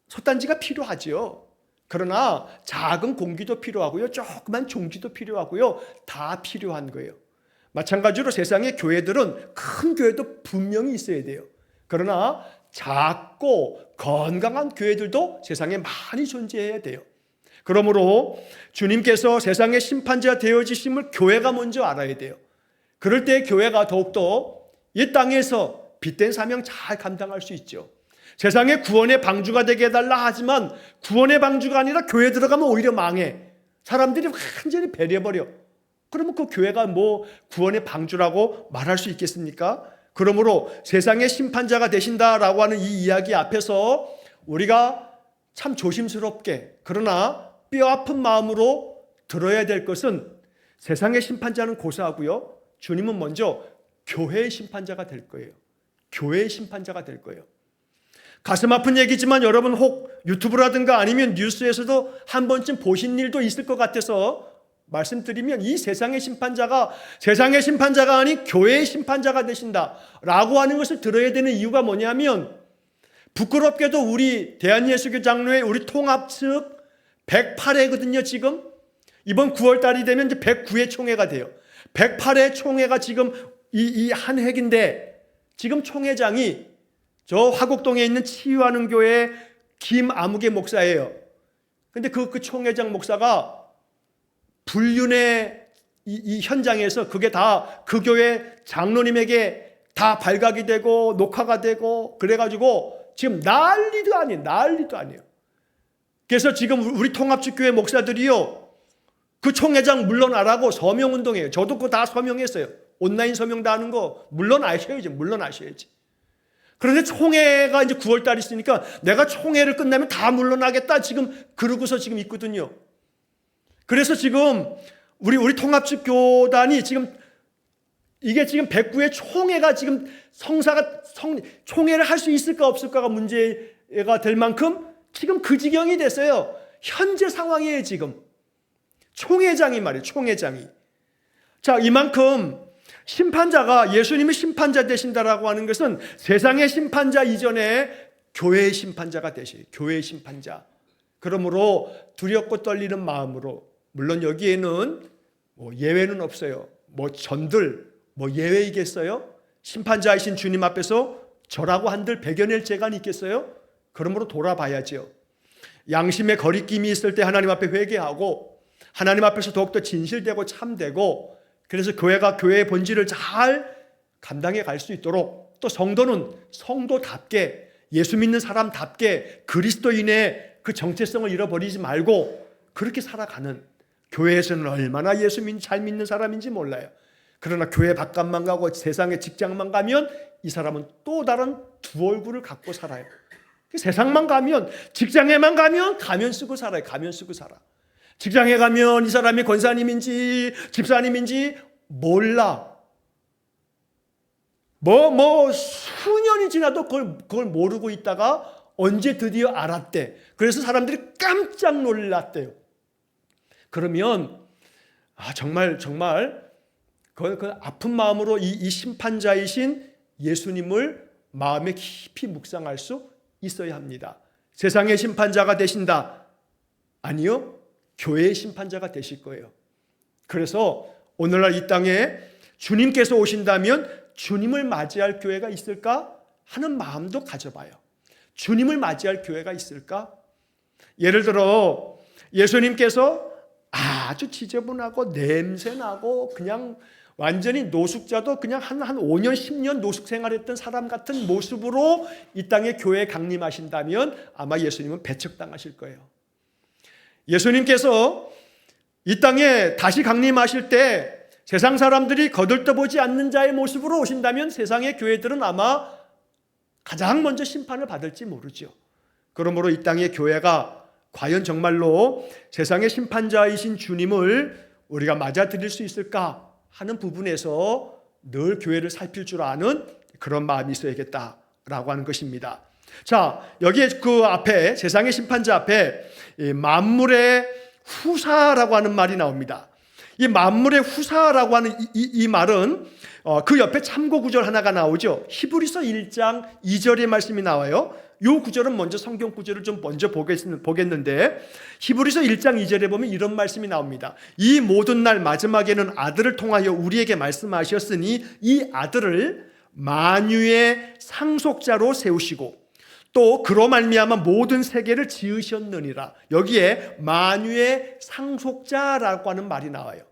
솥단지가 필요하죠. 그러나 작은 공기도 필요하고요. 조그만 종지도 필요하고요. 다 필요한 거예요. 마찬가지로 세상의 교회들은 큰 교회도 분명히 있어야 돼요. 그러나 작고 건강한 교회들도 세상에 많이 존재해야 돼요. 그러므로 주님께서 세상의 심판자 되어지심을 교회가 먼저 알아야 돼요. 그럴 때 교회가 더욱더 이 땅에서 빛된 사명 잘 감당할 수 있죠. 세상에 구원의 방주가 되게 해달라 하지만 구원의 방주가 아니라 교회 들어가면 오히려 망해. 사람들이 완전히 배려버려. 그러면 그 교회가 뭐 구원의 방주라고 말할 수 있겠습니까? 그러므로 세상의 심판자가 되신다라고 하는 이 이야기 앞에서 우리가 참 조심스럽게 그러나 뼈아픈 마음으로 들어야 될 것은 세상의 심판자는 고사하고요, 주님은 먼저 교회의 심판자가 될 거예요. 교회의 심판자가 될 거예요. 가슴 아픈 얘기지만 여러분 혹 유튜브라든가 아니면 뉴스에서도 한 번쯤 보신 일도 있을 것 같아서 말씀드리면, 이 세상의 심판자가 아닌 교회의 심판자가 되신다라고 하는 것을 들어야 되는 이유가 뭐냐면, 부끄럽게도 우리 대한예수교 장로회 우리 통합 측 108회거든요. 지금 이번 9월 달이 되면 이제 109회 총회가 돼요. 108회 총회가 지금 이 한 획인데, 지금 총회장이 저 화곡동에 있는 치유하는 교회 김아무개 목사예요. 근데 그 총회장 목사가 불륜의 이 현장에서 그게 다 그 교회 장로님에게 다 발각이 되고 녹화가 되고 그래가지고 지금 난리도 아니에요. 그래서 지금 우리 통합측 교회 목사들이요, 그 총회장 물러나라고 서명운동해요. 저도 그거 다 서명했어요. 온라인 서명 다 하는 거 물러나셔야지. 그런데 총회가 이제 9월 달이 있으니까 내가 총회를 끝나면 다 물러나겠다 지금 그러고서 지금 있거든요. 그래서 지금 우리 통합측 교단이 지금 이게 지금 109회 총회가 지금 총회를 할 수 있을까 없을까가 문제가 될 만큼 지금 그 지경이 됐어요. 현재 상황이에요. 지금 총회장이 말이에요. 총회장이. 자, 이만큼 심판자가 예수님이 심판자 되신다라고 하는 것은 세상의 심판자 이전에 교회의 심판자가 되셔요. 교회의 심판자. 그러므로 두렵고 떨리는 마음으로, 물론 여기에는 뭐 예외는 없어요. 뭐 전들 뭐 예외이겠어요? 심판자이신 주님 앞에서 저라고 한들 배겨낼 재간이 있겠어요? 그러므로 돌아봐야죠. 양심의 거리낌이 있을 때 하나님 앞에 회개하고 하나님 앞에서 더욱더 진실되고 참되고, 그래서 교회가 교회의 본질을 잘 감당해 갈 수 있도록, 또 성도는 성도답게 예수 믿는 사람답게 그리스도인의 그 정체성을 잃어버리지 말고 그렇게 살아가는, 교회에서는 얼마나 예수 잘 믿는 사람인지 몰라요. 그러나 교회 바깥만 가고 세상의 직장만 가면 이 사람은 또 다른 두 얼굴을 갖고 살아요. 세상만 가면, 직장에만 가면 가면 쓰고 살아요. 가면 쓰고 살아. 직장에 가면 이 사람이 권사님인지 집사님인지 몰라. 수년이 지나도 그걸 모르고 있다가 언제 드디어 알았대. 그래서 사람들이 깜짝 놀랐대요. 그러면 정말 그 아픈 마음으로 이 심판자이신 예수님을 마음에 깊이 묵상할 수 있어야 합니다. 세상의 심판자가 되신다? 아니요, 교회의 심판자가 되실 거예요. 그래서 오늘날 이 땅에 주님께서 오신다면 주님을 맞이할 교회가 있을까 하는 마음도 가져봐요. 주님을 맞이할 교회가 있을까? 예를 들어 예수님께서 아주 지저분하고 냄새나고 그냥 완전히 노숙자도 그냥 한 5년 10년 노숙 생활했던 사람 같은 모습으로 이 땅에 교회에 강림하신다면 아마 예수님은 배척당하실 거예요. 예수님께서 이 땅에 다시 강림하실 때 세상 사람들이 거들떠보지 않는 자의 모습으로 오신다면 세상의 교회들은 아마 가장 먼저 심판을 받을지 모르죠. 그러므로 이 땅의 교회가 과연 정말로 세상의 심판자이신 주님을 우리가 맞아들일 수 있을까 하는 부분에서 늘 교회를 살필 줄 아는 그런 마음이 있어야겠다라고 하는 것입니다. 자, 여기에 그 앞에 세상의 심판자 앞에 만물의 후사라고 하는 말이 나옵니다. 이 만물의 후사라고 하는 이 말은 그 옆에 참고 구절 하나가 나오죠. 히브리서 1장 2절의 말씀이 나와요. 이 구절은 먼저 성경 구절을 좀 먼저 보겠는데, 히브리서 1장 2절에 보면 이런 말씀이 나옵니다. 이 모든 날 마지막에는 아들을 통하여 우리에게 말씀하셨으니 이 아들을 만유의 상속자로 세우시고 또 그로 말미암아 모든 세계를 지으셨느니라. 여기에 만유의 상속자라고 하는 말이 나와요.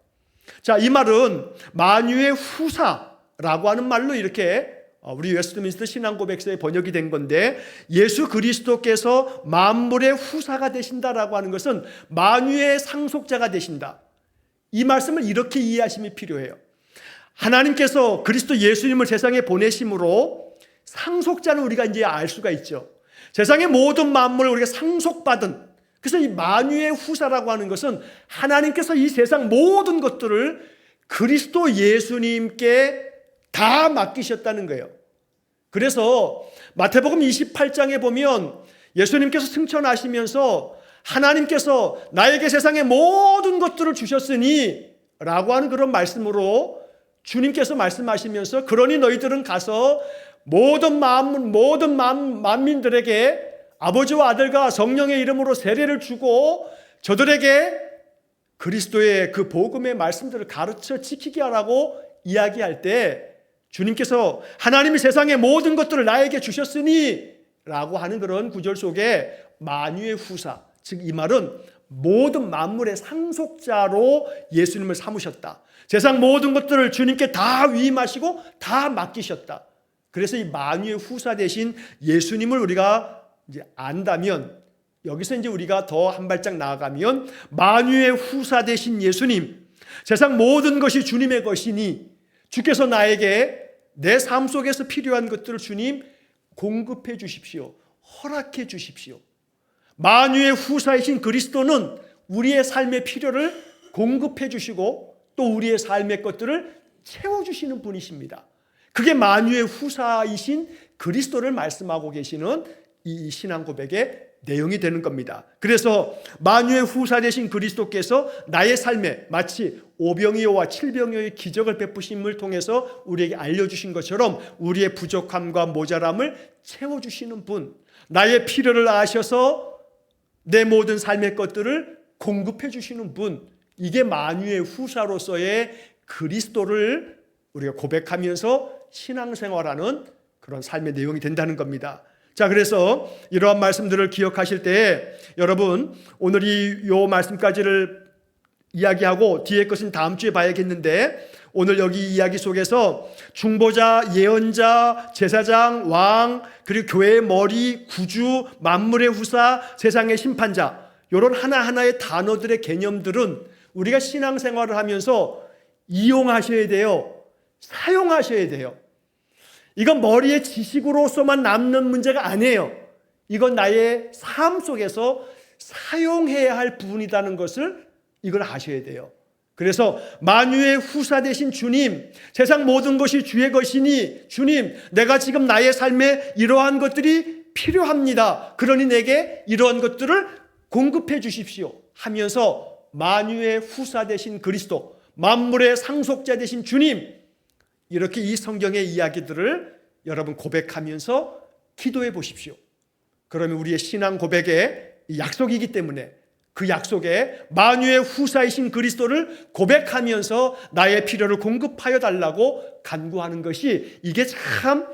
자, 이 말은 만유의 후사라고 하는 말로 이렇게 우리 웨스트민스터 신앙고백서에 번역이 된 건데, 예수 그리스도께서 만물의 후사가 되신다라고 하는 것은 만유의 상속자가 되신다. 이 말씀을 이렇게 이해하심이 필요해요. 하나님께서 그리스도 예수님을 세상에 보내심으로 상속자는 우리가 이제 알 수가 있죠. 세상의 모든 만물을 우리가 상속받은, 그래서 이 만유의 후사라고 하는 것은 하나님께서 이 세상 모든 것들을 그리스도 예수님께 다 맡기셨다는 거예요. 그래서 마태복음 28장에 보면 예수님께서 승천하시면서 하나님께서 나에게 세상의 모든 것들을 주셨으니 라고 하는 그런 말씀으로 주님께서 말씀하시면서 그러니 너희들은 가서 모든 만민들에게 아버지와 아들과 성령의 이름으로 세례를 주고 저들에게 그리스도의 그 복음의 말씀들을 가르쳐 지키게 하라고 이야기할 때 주님께서 하나님이 세상의 모든 것들을 나에게 주셨으니 라고 하는 그런 구절 속에 만유의 후사, 즉 이 말은 모든 만물의 상속자로 예수님을 삼으셨다. 세상 모든 것들을 주님께 다 위임하시고 다 맡기셨다. 그래서 이 만유의 후사 대신 예수님을 우리가 이제 안다면, 여기서 이제 우리가 더 한 발짝 나아가면 만유의 후사 대신 예수님, 세상 모든 것이 주님의 것이니 주께서 나에게 내 삶 속에서 필요한 것들을 주님 공급해 주십시오. 허락해 주십시오. 만유의 후사이신 그리스도는 우리의 삶의 필요를 공급해 주시고 또 우리의 삶의 것들을 채워주시는 분이십니다. 그게 만유의 후사이신 그리스도를 말씀하고 계시는 이 신앙 고백의 내용이 되는 겁니다. 그래서 만유의 후사 되신 그리스도께서 나의 삶에 마치 오병이어와 칠병이어의 기적을 베푸심을 통해서 우리에게 알려주신 것처럼 우리의 부족함과 모자람을 채워주시는 분, 나의 필요를 아셔서 내 모든 삶의 것들을 공급해 주시는 분, 이게 만유의 후사로서의 그리스도를 우리가 고백하면서 신앙생활하는 그런 삶의 내용이 된다는 겁니다. 자, 그래서 이러한 말씀들을 기억하실 때 여러분 오늘 이 말씀까지를 이야기하고 뒤에 것은 다음 주에 봐야겠는데 오늘 여기 이야기 속에서 중보자, 예언자, 제사장, 왕, 그리고 교회의 머리, 구주, 만물의 후사, 세상의 심판자, 이런 하나하나의 단어들의 개념들은 우리가 신앙생활을 하면서 이용하셔야 돼요. 사용하셔야 돼요. 이건 머리의 지식으로서만 남는 문제가 아니에요. 이건 나의 삶 속에서 사용해야 할 부분이라는 것을 이걸 아셔야 돼요. 그래서 만유의 후사 되신 주님, 세상 모든 것이 주의 것이니 주님, 내가 지금 나의 삶에 이러한 것들이 필요합니다. 그러니 내게 이러한 것들을 공급해 주십시오 하면서 만유의 후사 되신 그리스도, 만물의 상속자 되신 주님, 이렇게 이 성경의 이야기들을 여러분 고백하면서 기도해 보십시오. 그러면 우리의 신앙 고백의 약속이기 때문에 그 약속에 만유의 후사이신 그리스도를 고백하면서 나의 필요를 공급하여 달라고 간구하는 것이 이게 참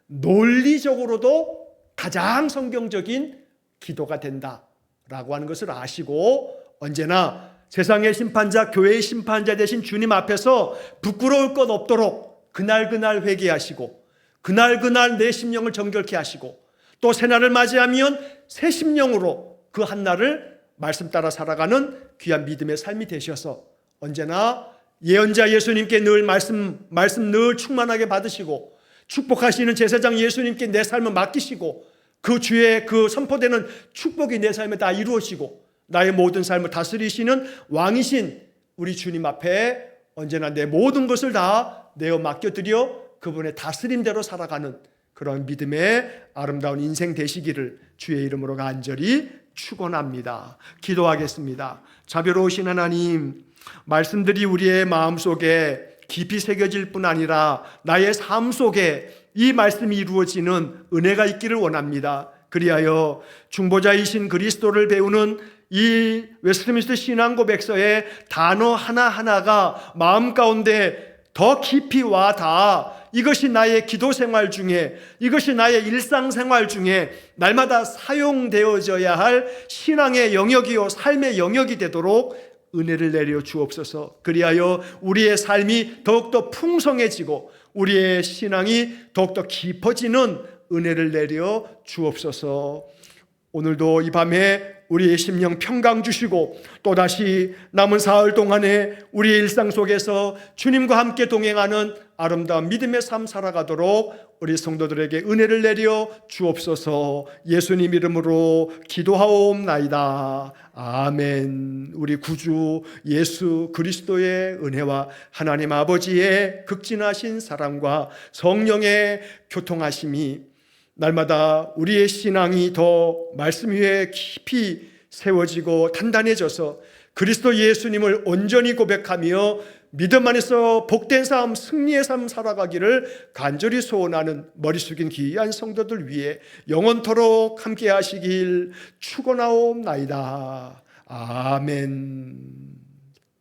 논리적으로도 가장 성경적인 기도가 된다라고 하는 것을 아시고 언제나 세상의 심판자, 교회의 심판자 되신 주님 앞에서 부끄러울 것 없도록 그날 회개하시고 그날 내 심령을 정결케 하시고 또 새날을 맞이하면 새 심령으로 그 한날을 말씀 따라 살아가는 귀한 믿음의 삶이 되셔서 언제나 예언자 예수님께 늘 말씀 늘 충만하게 받으시고 축복하시는 제사장 예수님께 내 삶을 맡기시고 그 주의 그 선포되는 축복이 내 삶에 다 이루어지고 나의 모든 삶을 다스리시는 왕이신 우리 주님 앞에 언제나 내 모든 것을 다 내어 맡겨드려 그분의 다스림대로 살아가는 그런 믿음의 아름다운 인생 되시기를 주의 이름으로 간절히 축원합니다. 기도하겠습니다. 자비로우신 하나님, 말씀들이 우리의 마음속에 깊이 새겨질 뿐 아니라 나의 삶 속에 이 말씀이 이루어지는 은혜가 있기를 원합니다. 그리하여 중보자이신 그리스도를 배우는 이 웨스트민스터 신앙고백서의 단어 하나하나가 마음 가운데 더 깊이 와 닿아 이것이 나의 기도 생활 중에, 이것이 나의 일상생활 중에 날마다 사용되어져야 할 신앙의 영역이요 삶의 영역이 되도록 은혜를 내려 주옵소서. 그리하여 우리의 삶이 더욱더 풍성해지고 우리의 신앙이 더욱더 깊어지는 은혜를 내려 주옵소서. 오늘도 이 밤에 우리의 심령 평강 주시고 또다시 남은 사흘 동안에 우리의 일상 속에서 주님과 함께 동행하는 아름다운 믿음의 삶 살아가도록 우리 성도들에게 은혜를 내려 주옵소서. 예수님 이름으로 기도하옵나이다. 아멘. 우리 구주 예수 그리스도의 은혜와 하나님 아버지의 극진하신 사랑과 성령의 교통하심이 날마다 우리의 신앙이 더 말씀 위에 깊이 세워지고 단단해져서 그리스도 예수님을 온전히 고백하며 믿음 안에서 복된 삶, 승리의 삶 살아가기를 간절히 소원하는 머리 숙인 귀한 성도들 위해 영원토록 함께 하시길 축원하옵나이다. 아멘.